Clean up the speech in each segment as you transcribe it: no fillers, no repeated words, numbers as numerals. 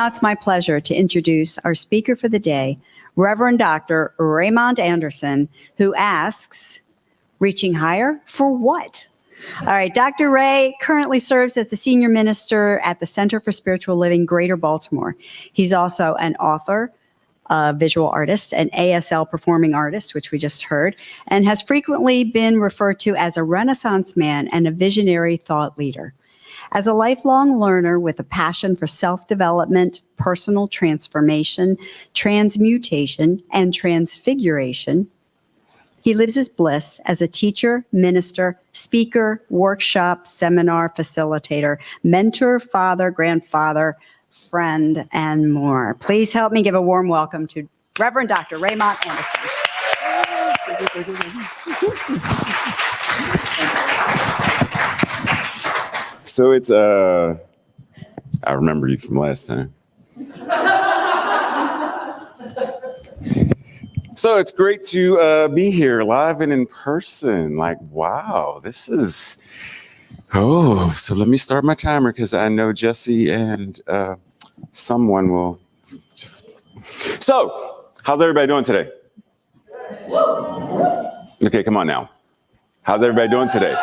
now it's my pleasure to introduce our speaker for the day, Reverend Dr. Raymont Anderson, who asks, reaching higher for what? All right, Dr. Ray currently serves as the senior minister at the Center for Spiritual Living, Greater Baltimore. He's also an author, a visual artist, an ASL performing artist, which we just heard, and has frequently been referred to as a Renaissance man and a visionary thought leader. As a lifelong learner with a passion for self-development, personal transformation, transmutation, and transfiguration, he lives his bliss as a teacher, minister, speaker, workshop, seminar facilitator, mentor, father, grandfather, friend, and more. Please help me give a warm welcome to Reverend Dr. Raymont Anderson. So it's, I remember you from last time. So it's great to be here live and in person. Like, wow, this is, so let me start my timer because I know Jesse and someone will. So, how's everybody doing today? Okay, come on now. How's everybody doing today?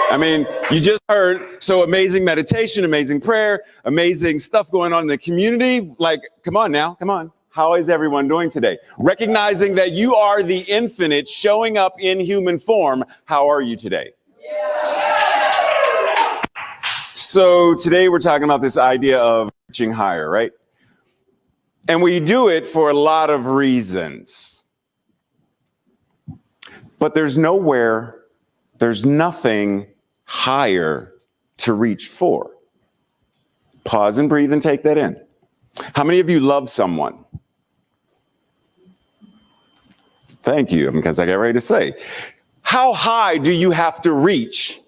I mean, you just heard, so amazing meditation, amazing prayer, amazing stuff going on in the community. Like, come on now, come on. How is everyone doing today? Recognizing that you are the infinite showing up in human form, how are you today? So today we're talking about this idea of reaching higher, right? And we do it for a lot of reasons. But there's nothing higher to reach for. Pause and breathe and take that in. How many of you love someone? Thank you, because I got ready to say, how high do you have to reach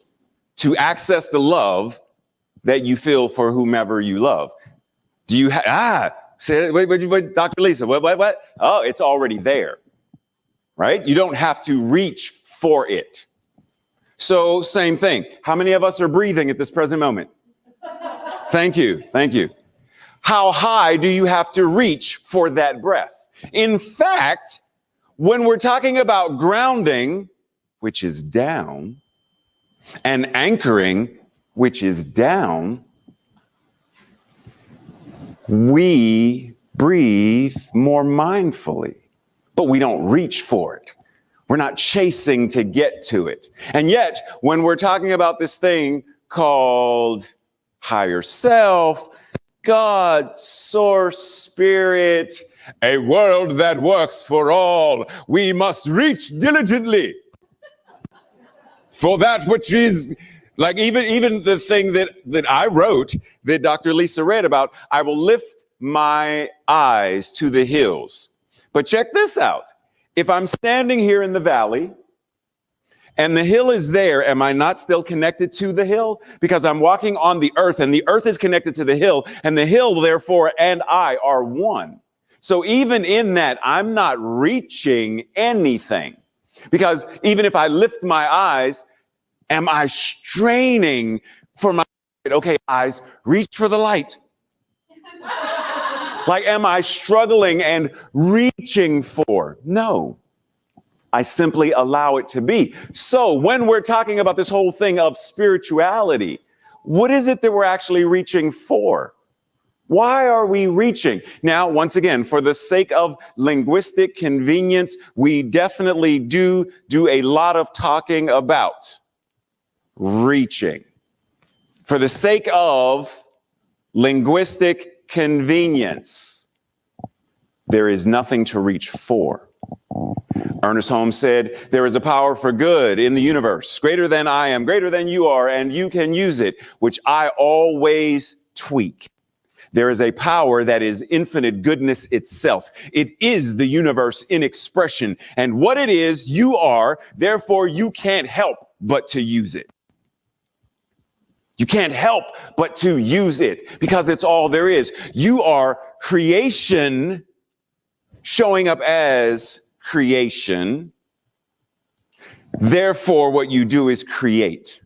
to access the love that you feel for whomever you love? Do you say wait, Dr. Lisa, what? Oh, it's already there, right? You don't have to reach for it. So same thing. How many of us are breathing at this present moment? Thank you. How high do you have to reach for that breath? In fact, when we're talking about grounding, which is down, and anchoring, which is down, we breathe more mindfully, but we don't reach for it. We're not chasing to get to it. And yet, when we're talking about this thing called higher self, God, source, spirit, a world that works for all, we must reach diligently for that which is, like even the thing that I wrote, that Dr. Lisa read about, I will lift my eyes to the hills. But check this out. If I'm standing here in the valley and the hill is there, am I not still connected to the hill? Because I'm walking on the earth and the earth is connected to the hill, and the hill, therefore, and I are one. So even in that, I'm not reaching anything. Because even if I lift my eyes, am I straining for my, okay, eyes, reach for the light. Like, am I struggling and reaching for? No, I simply allow it to be. So when we're talking about this whole thing of spirituality, what is it that we're actually reaching for? Why are we reaching? Now, once again, for the sake of linguistic convenience, we definitely do a lot of talking about reaching. For the sake of linguistic convenience, there is nothing to reach for. Ernest Holmes said, there is a power for good in the universe, greater than I am, greater than you are, and you can use it, which I always tweak. There is a power that is infinite goodness itself. It is the universe in expression. And what it is, you are, therefore you can't help but to use it. You can't help but to use it because it's all there is. You are creation showing up as creation. Therefore, what you do is create.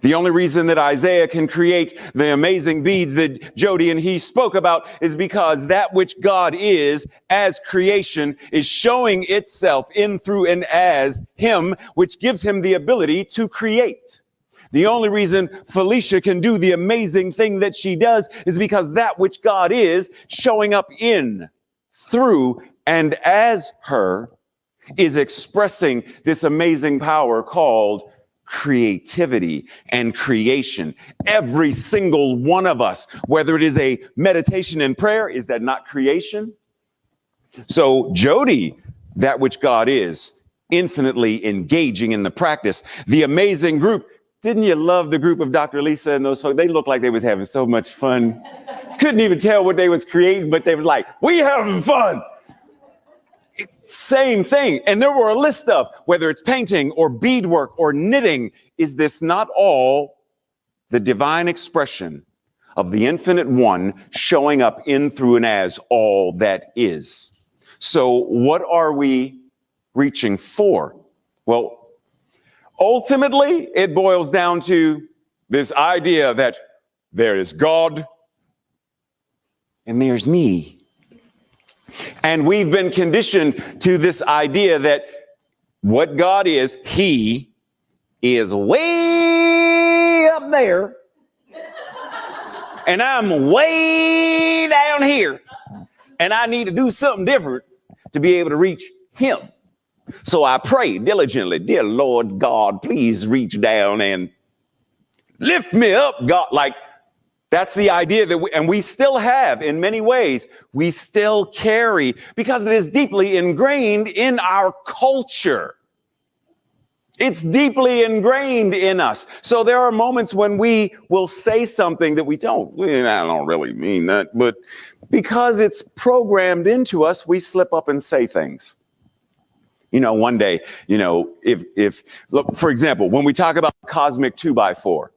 The only reason that Isaiah can create the amazing beads that Jody and he spoke about is because that which God is as creation is showing itself in, through, and as him, which gives him the ability to create. The only reason Felicia can do the amazing thing that she does is because that which God is showing up in, through, and as her is expressing this amazing power called creativity and creation. Every single one of us, whether it is a meditation and prayer, is that not creation? So Jody, that which God is, infinitely engaging in the practice. The amazing group. Didn't you love the group of Dr. Lisa and those folks? They looked like they was having so much fun. Couldn't even tell what they was creating, but they was like, we having fun. Same thing. And there were a list of whether it's painting or beadwork or knitting. Is this not all the divine expression of the infinite one showing up in, through, and as all that is? So what are we reaching for? Well, ultimately, it boils down to this idea that there is God and there's me. And we've been conditioned to this idea that what God is, he is way up there and I'm way down here. And I need to do something different to be able to reach him. So I pray diligently, dear Lord God, please reach down and lift me up, God. Like, that's the idea that we still have in many ways, we still carry because it is deeply ingrained in our culture. It's deeply ingrained in us. So there are moments when we will say something that I don't really mean that, but because it's programmed into us, we slip up and say things. One day, if look, for example, when we talk about cosmic 2x4,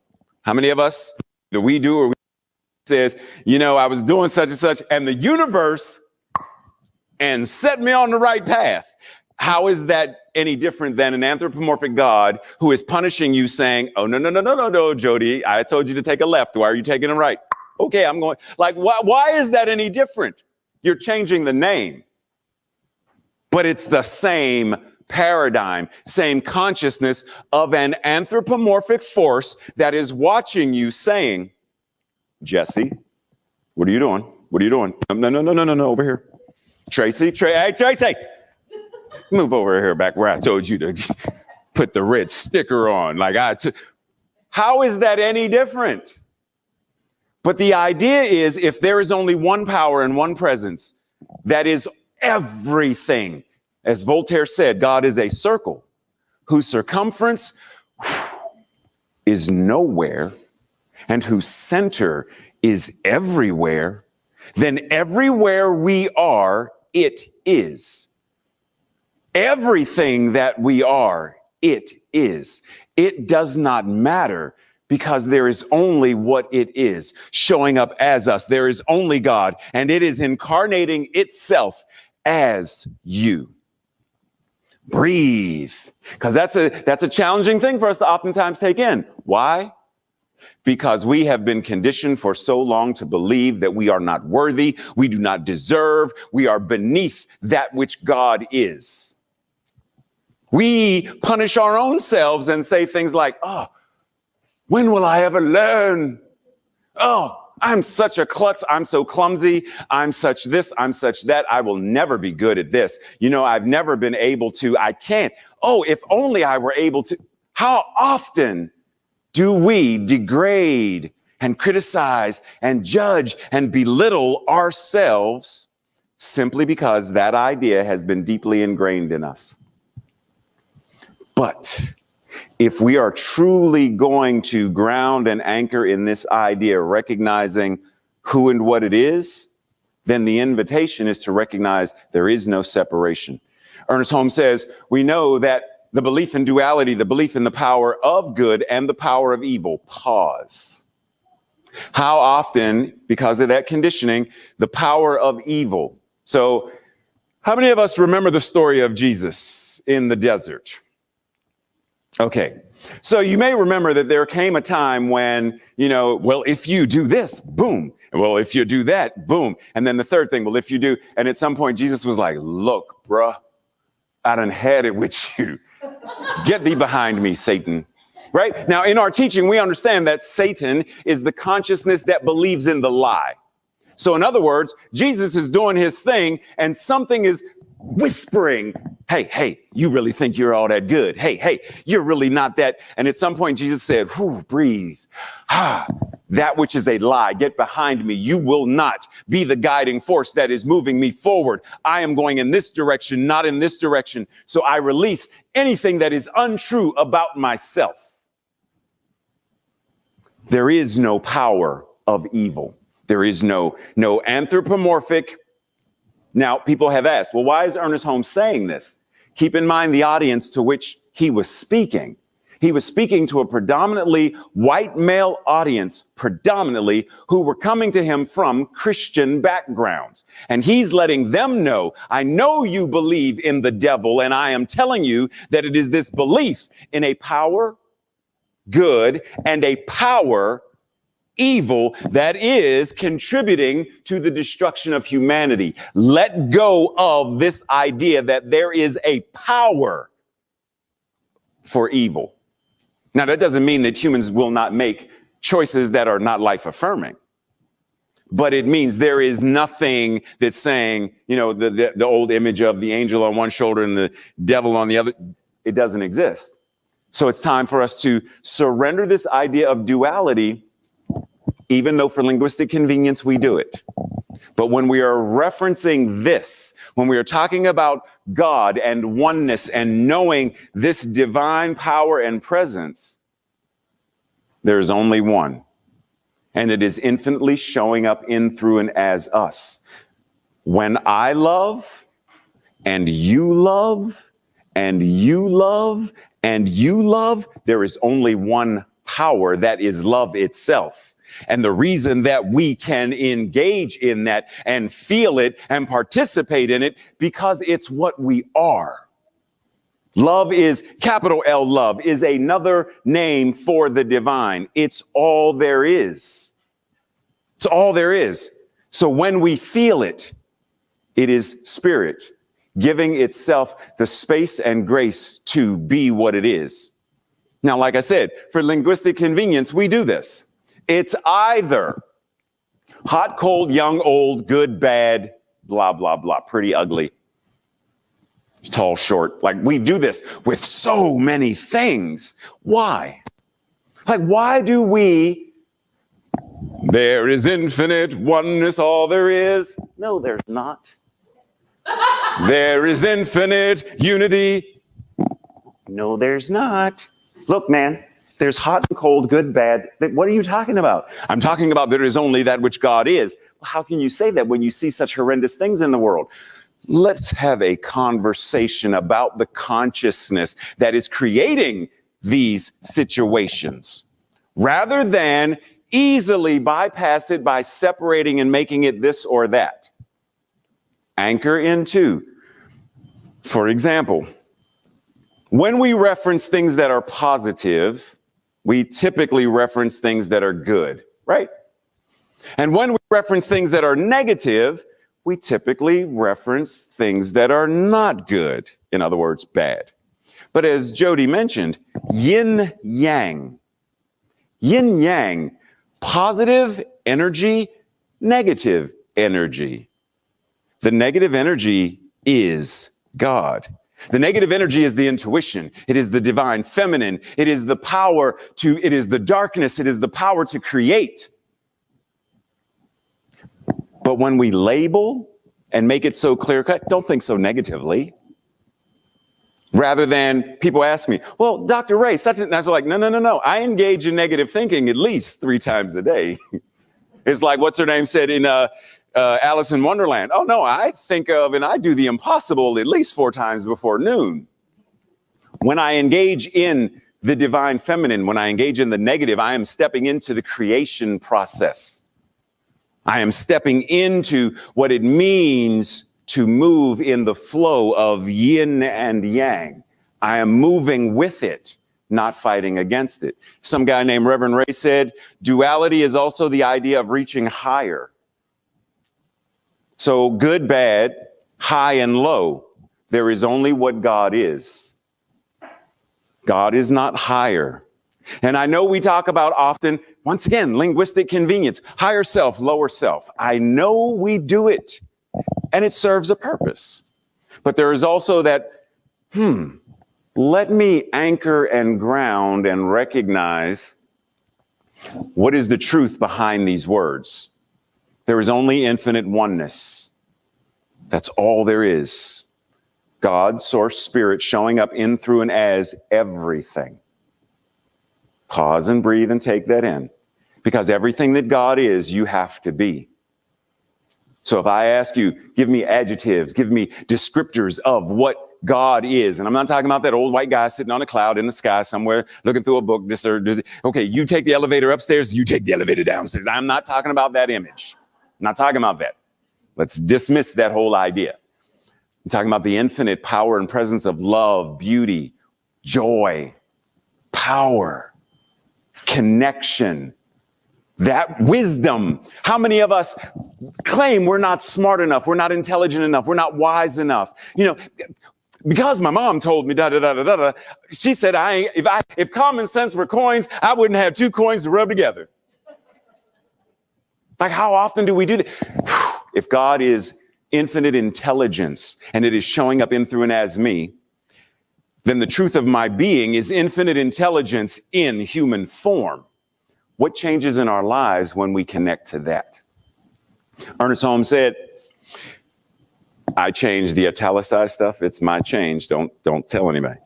how many of us that we do or we says, I was doing such and such and the universe and set me on the right path. How is that any different than an anthropomorphic God who is punishing you saying, oh, no, Jody, I told you to take a left. Why are you taking a right? Okay, I'm going. Like, why is that any different? You're changing the name, but it's the same paradigm, same consciousness of an anthropomorphic force that is watching you saying, Jesse, what are you doing? What are you doing? No, over here. Tracy, hey, Tracy, move over here back where I told you to put the red sticker on. How is that any different? But the idea is if there is only one power and one presence, that is everything. As Voltaire said, God is a circle whose circumference is nowhere and whose center is everywhere, then everywhere we are, it is. Everything that we are, it is. It does not matter because there is only what it is showing up as us. There is only God, and it is incarnating itself as you. Breathe, because that's a challenging thing for us to oftentimes take in. Why? Because we have been conditioned for so long to believe that we are not worthy, we do not deserve, we are beneath that which God is. We punish our own selves and say things like, oh, when will I ever learn? Oh, I'm such a klutz, I'm so clumsy, I'm such this, I'm such that, I will never be good at this. I've never been able to, I can't. Oh, if only I were able to. How often do we degrade and criticize and judge and belittle ourselves simply because that idea has been deeply ingrained in us? But if we are truly going to ground and anchor in this idea, recognizing who and what it is, then the invitation is to recognize there is no separation. Ernest Holmes says, we know that the belief in duality, the belief in the power of good and the power of evil. Pause. How often, because of that conditioning, the power of evil. So how many of us remember the story of Jesus in the desert? Okay, So you may remember that there came a time when, well, if you do this, boom. Well, if you do that, boom. And then the third thing, well, if you do, and at some point Jesus was like, look, bruh, I done had it with you. Get thee behind me, Satan. Right? Now, in our teaching, we understand that Satan is the consciousness that believes in the lie. So in other words, Jesus is doing his thing and something is whispering, hey, you really think you're all that good? Hey, you're really not that. And at some point, Jesus said, whew, breathe. That which is a lie, get behind me. You will not be the guiding force that is moving me forward. I am going in this direction, not in this direction. So I release anything that is untrue about myself. There is no power of evil. There is no anthropomorphic. Now, people have asked, well, why is Ernest Holmes saying this? Keep in mind the audience to which he was speaking. He was speaking to a predominantly white male audience, who were coming to him from Christian backgrounds. And he's letting them know, I know you believe in the devil, and I am telling you that it is this belief in a power, good, and a power, evil, that is contributing to the destruction of humanity. Let go of this idea that there is a power for evil. Now, that doesn't mean that humans will not make choices that are not life affirming, but it means there is nothing that's saying, the old image of the angel on one shoulder and the devil on the other. It doesn't exist. So it's time for us to surrender this idea of duality, even though for linguistic convenience we do it. But when we are referencing this, when we are talking about God and oneness and knowing this divine power and presence, there is only one. And it is infinitely showing up in, through, and as us. When I love, and you love, and you love, and you love, there is only one power, that is love itself. And the reason that we can engage in that and feel it and participate in it, because it's what we are. Love is, capital L love, is another name for the divine. It's all there is. It's all there is. So when we feel it, it is spirit giving itself the space and grace to be what it is. Now, like I said, for linguistic convenience, we do this. It's either hot, cold, young, old, good, bad, blah, blah, blah, pretty, ugly, tall, short. Like, we do this with so many things. Why? Like, why do we, there is infinite oneness, all there is? No, there's not. There is infinite unity. No, there's not. Look, man. There's hot and cold, good, bad. What are you talking about? I'm talking about there is only that which God is. How can you say that when you see such horrendous things in the world? Let's have a conversation about the consciousness that is creating these situations, rather than easily bypass it by separating and making it this or that. Anchor into, for example, when we reference things that are positive, we typically reference things that are good, right? And when we reference things that are negative, we typically reference things that are not good. In other words, bad. But as Jody mentioned, yin yang, positive energy, negative energy. The negative energy is God. The negative energy is the intuition. It is the divine feminine. It is the power to, it is the darkness. It is the power to create. But when we label and make it so clear cut, don't think so negatively. Rather than people ask me, well, Dr. Ray, such and that's like, no. I engage in negative thinking at least 3 times a day. It's like, what's her name said in, Alice in Wonderland. Oh no, I think of and I do the impossible at least 4 times before noon. When I engage in the divine feminine, when I engage in the negative, I am stepping into the creation process. I am stepping into what it means to move in the flow of yin and yang. I am moving with it not fighting against it. Some guy named Reverend Ray said, duality is also the idea of reaching higher. So good, bad, high and low. There is only what God is. God is not higher. And I know we talk about often, once again, linguistic convenience, higher self, lower self. I know we do it, and it serves a purpose. But there is also that, let me anchor and ground and recognize what is the truth behind these words. There is only infinite oneness. That's all there is. God, source, spirit, showing up in, through, and as everything. Pause and breathe and take that in. Because everything that God is, you have to be. So if I ask you, give me adjectives, give me descriptors of what God is. And I'm not talking about that old white guy sitting on a cloud in the sky somewhere looking through a book. Okay, you take the elevator upstairs, you take the elevator downstairs. I'm not talking about that image. I'm not talking about that. Let's dismiss that whole idea. I'm talking about the infinite power and presence of love, beauty, joy, power, connection, that wisdom. How many of us claim we're not smart enough, we're not intelligent enough, we're not wise enough? You know, because my mom told me she said, if common sense were coins, I wouldn't have two coins to rub together. Like, how often do we do that? If God is infinite intelligence and it is showing up in, through, and as me, then the truth of my being is infinite intelligence in human form. What changes in our lives when we connect to that? Ernest Holmes said, I changed the italicized stuff. It's my change. Don't tell anybody.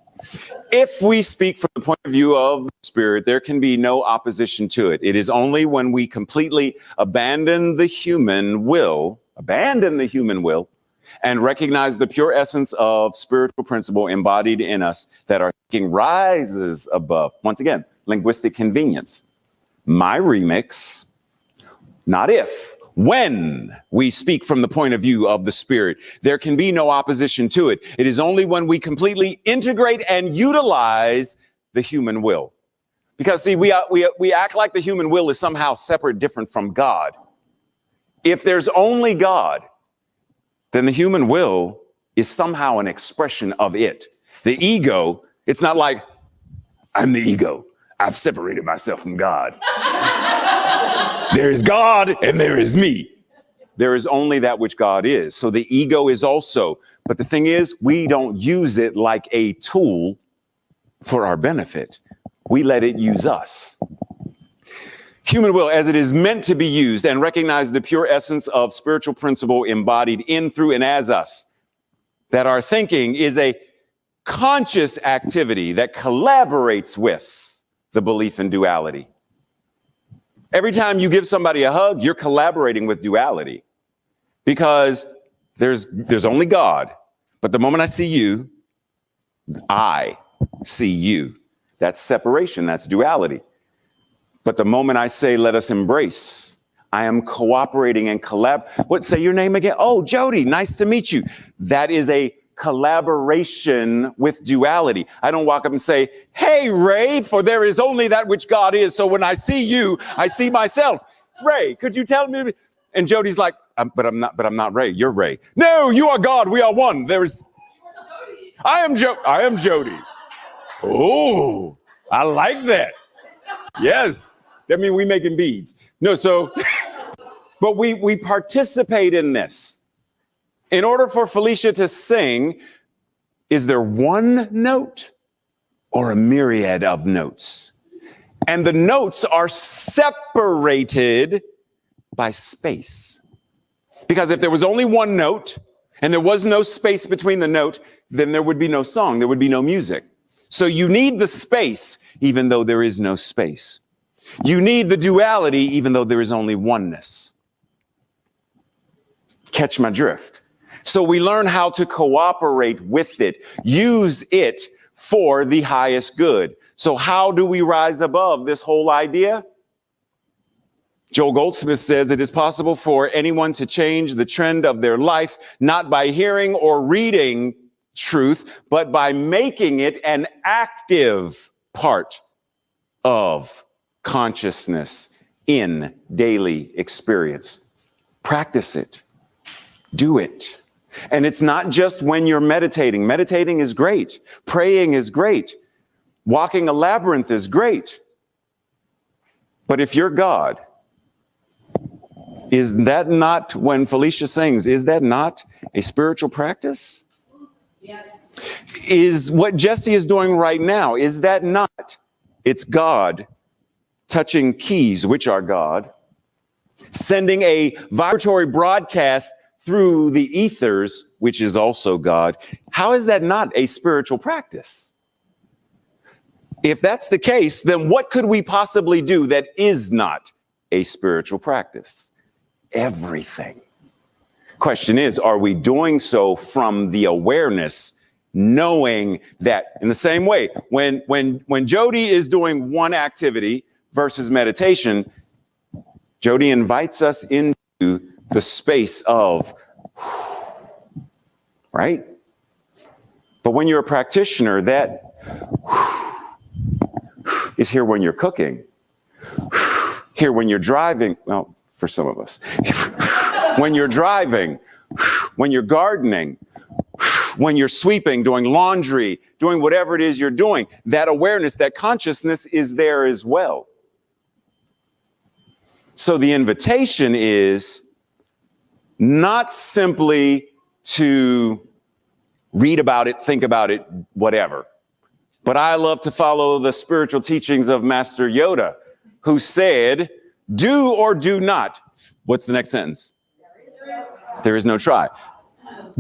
If we speak from the point of view of the Spirit, there can be no opposition to it. It is only when we completely abandon the human will, and recognize the pure essence of spiritual principle embodied in us that our thinking rises above. Once again, linguistic convenience. My remix, not if. When we speak from the point of view of the Spirit, there can be no opposition to it. It is only when we completely integrate and utilize the human will. Because see, we act like the human will is somehow separate, different from God. If there's only God, then the human will is somehow an expression of it. The ego, it's not like, I'm the ego. I've separated myself from God. There is God and there is me. There is only that which God is. So the ego is also, but the thing is, we don't use it like a tool for our benefit. We let it use us. Human will, as it is meant to be used, and recognize the pure essence of spiritual principle embodied in, through, and as us. That our thinking is a conscious activity that collaborates with the belief in duality. Every time you give somebody a hug, you're collaborating with duality, because there's only God. But the moment I see you, I see you. That's separation. That's duality. But the moment I say, let us embrace, I am cooperating and What, say your name again? Oh, Jody, nice to meet you. That is a collaboration with duality. I don't walk up and say, hey, Ray, for there is only that which God is. So when I see you, I see myself. Ray, could you tell me? And Jody's like, but I'm not Ray. You're Ray. No, you are God. We are one. I am Jody. Oh, I like that. Yes. That means we making beads. No, so, but we participate in this. In order for Felicia to sing, is there one note or a myriad of notes? And the notes are separated by space. Because if there was only one note and there was no space between the note, then there would be no song, there would be no music. So you need the space, even though there is no space. You need the duality, even though there is only oneness. Catch my drift. So we learn how to cooperate with it, use it for the highest good. So how do we rise above this whole idea? Joel Goldsmith says it is possible for anyone to change the trend of their life, not by hearing or reading truth, but by making it an active part of consciousness in daily experience. Practice it. Do it. And it's not just when you're meditating. Meditating is great. Praying is great. Walking a labyrinth is great. But if you're God, is that not, when Felicia sings, is that not a spiritual practice? Yes. Is what Jesse is doing right now, is that not? It's God touching keys, which are God, sending a vibratory broadcast through the ethers, which is also God. How is that not a spiritual practice? If that's the case, then what could we possibly do that is not a spiritual practice? Everything. Question is, are we doing so from the awareness, knowing that in the same way, when Jody is doing one activity versus meditation, Jody invites us into the space of, right? But when you're a practitioner, that is here when you're cooking, here when you're driving. Well, for some of us, when you're driving, when you're gardening, when you're sweeping, doing laundry, doing whatever it is you're doing, that awareness, that consciousness is there as well. So the invitation is not simply to read about it, think about it, whatever. But I love to follow the spiritual teachings of Master Yoda, who said, do or do not. What's the next sentence? There is no try.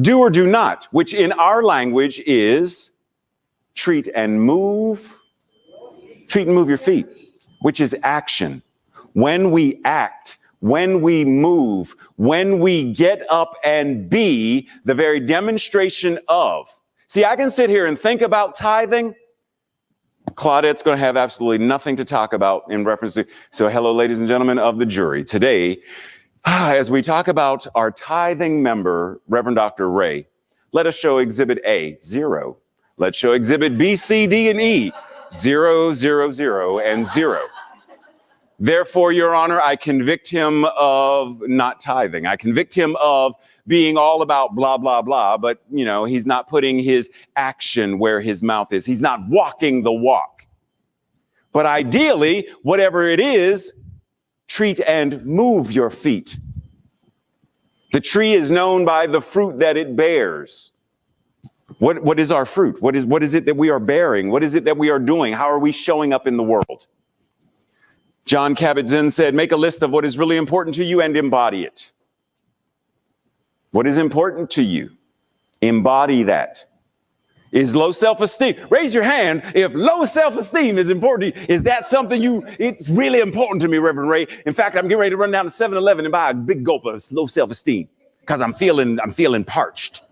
Do or do not, which in our language is treat and move your feet, which is action. When we act, when we move, when we get up and be, the very demonstration of. See, I can sit here and think about tithing. Claudette's going to have absolutely nothing to talk about in reference to. So hello, ladies and gentlemen of the jury. Today, as we talk about our tithing member, Reverend Dr. Ray, let us show Exhibit A, 0. Let's show Exhibit B, C, D, and E, 0, 0, 0, and 0. Therefore, Your Honor, I convict him of not tithing. I convict him of being all about blah, blah, blah, but, you know, he's not putting his action where his mouth is. He's not walking the walk. But ideally, whatever it is, treat and move your feet. The tree is known by the fruit that it bears. What is our fruit? What is it that we are bearing? What is it that we are doing? How are we showing up in the world? John Kabat-Zinn said, make a list of what is really important to you and embody it. What is important to you? Embody that. Is low self-esteem? Raise your hand if low self-esteem is important to you. Is that something it's really important to me, Reverend Ray? In fact, I'm getting ready to run down to 7-Eleven and buy a big gulp of low self-esteem because I'm feeling parched.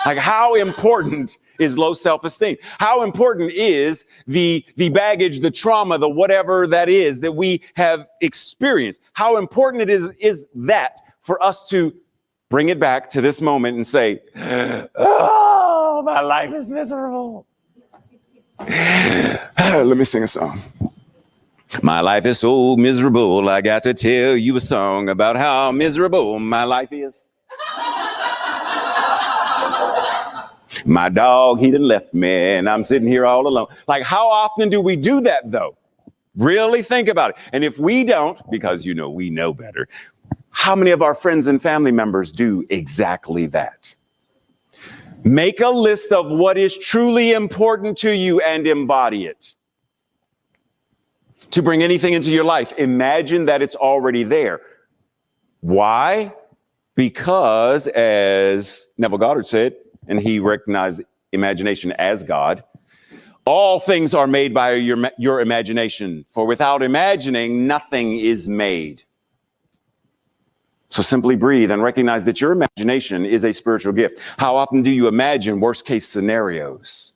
Like, how important is low self-esteem? How important is the baggage, the trauma, the whatever that is that we have experienced? How important it is that for us to bring it back to this moment and say, oh, my life is miserable. Let me sing a song. My life is so miserable, I got to tell you a song about how miserable my life is. My dog, he done left me, and I'm sitting here all alone. Like, how often do we do that, though? Really think about it. And if we don't, because, you know, we know better, how many of our friends and family members do exactly that? Make a list of what is truly important to you and embody it. To bring anything into your life, imagine that it's already there. Why? Because, as Neville Goddard said, and he recognized imagination as God, all things are made by your imagination, for without imagining, nothing is made. So simply breathe and recognize that your imagination is a spiritual gift. How often do you imagine worst case scenarios?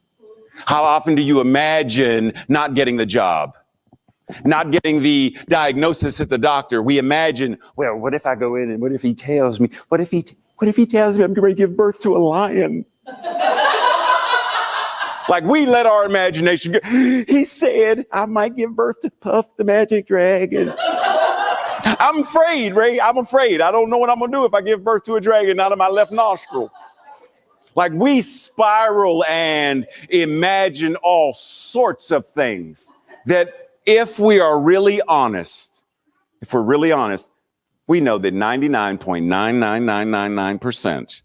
How often do you imagine not getting the job? Not getting the diagnosis at the doctor? We imagine, well, what if I go in and what if he tells me, what if he tells me I'm going to give birth to a lion? Like we let our imagination go. He said, I might give birth to Puff the Magic Dragon. I'm afraid, Ray. I'm afraid. I don't know what I'm going to do if I give birth to a dragon out of my left nostril. Like we spiral and imagine all sorts of things that if we are really honest, we know that 99.99999%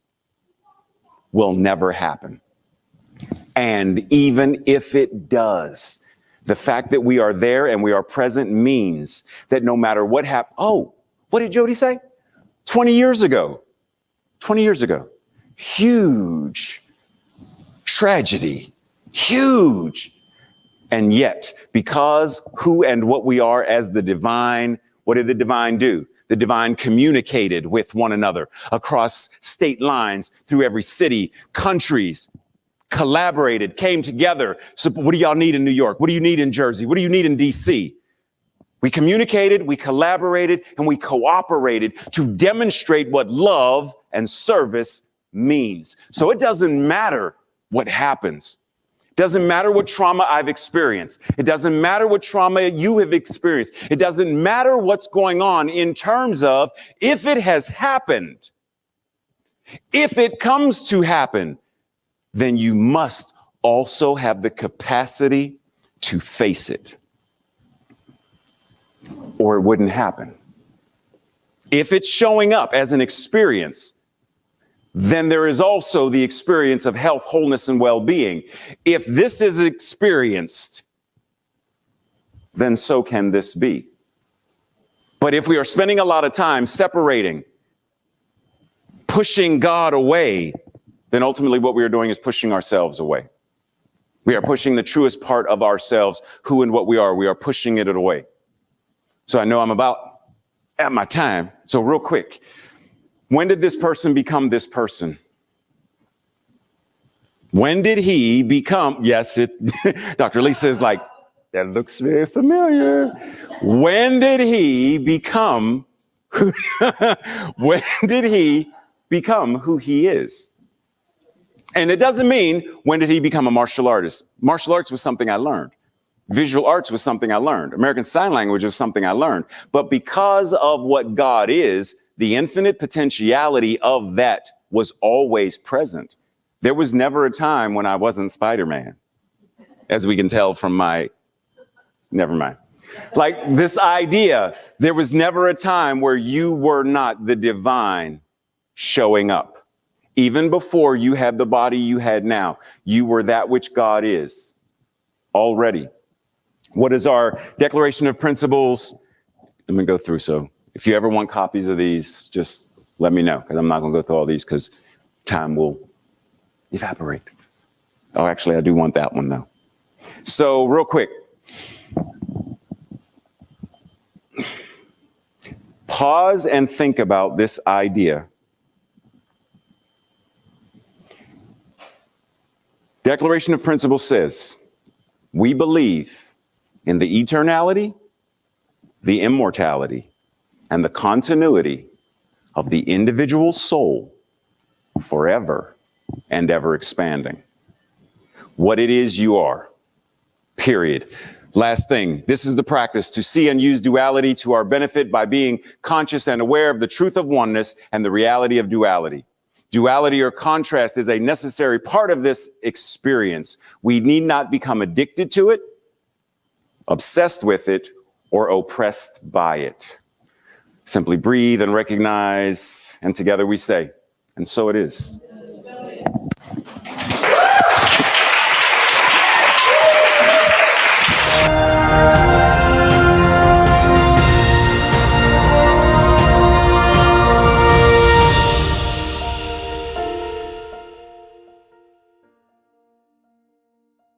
will never happen. And even if it does, the fact that we are there and we are present means that no matter what happens. Oh, what did Jody say? 20 years ago, huge tragedy, huge. And yet, because who and what we are as the divine, what did the divine do? The divine communicated with one another across state lines, through every city, countries, collaborated, came together. So what do y'all need in New York? What do you need in Jersey? What do you need in DC? We communicated, we collaborated, and we cooperated to demonstrate what love and service means. So it doesn't matter what happens. It doesn't matter what trauma I've experienced. It doesn't matter what trauma you have experienced. It doesn't matter what's going on in terms of if it has happened. If it comes to happen, then you must also have the capacity to face it, or it wouldn't happen. If it's showing up as an experience, then there is also the experience of health, wholeness, and well-being. If this is experienced, then so can this be. But if we are spending a lot of time separating, pushing God away, then ultimately what we are doing is pushing ourselves away. We are pushing the truest part of ourselves, who and what we are. We are pushing it away. So I know I'm about at my time. So real quick, when did this person become this person? When did he become? Yes, Dr. Lisa is like, that looks very familiar. When did he become? When did he become who he is? And it doesn't mean when did he become a martial artist. Martial arts was something I learned. Visual arts was something I learned. American Sign Language was something I learned. But because of what God is, the infinite potentiality of that was always present. There was never a time when I wasn't Spider-Man, as we can tell from never mind. Like this idea, there was never a time where you were not the divine showing up. Even before you had the body you had now, you were that which God is already. What is our Declaration of Principles? Let me go through. So if you ever want copies of these, just let me know, because I'm not going to go through all these because time will evaporate. Oh, actually, I do want that one, though. So real quick, pause and think about this idea. Declaration of Principles says, we believe in the eternality, the immortality, and the continuity of the individual soul forever and ever expanding. What it is you are, period. Last thing, this is the practice to see and use duality to our benefit by being conscious and aware of the truth of oneness and the reality of duality. Duality or contrast is a necessary part of this experience. We need not become addicted to it, obsessed with it, or oppressed by it. Simply breathe and recognize, and together we say, and so it is.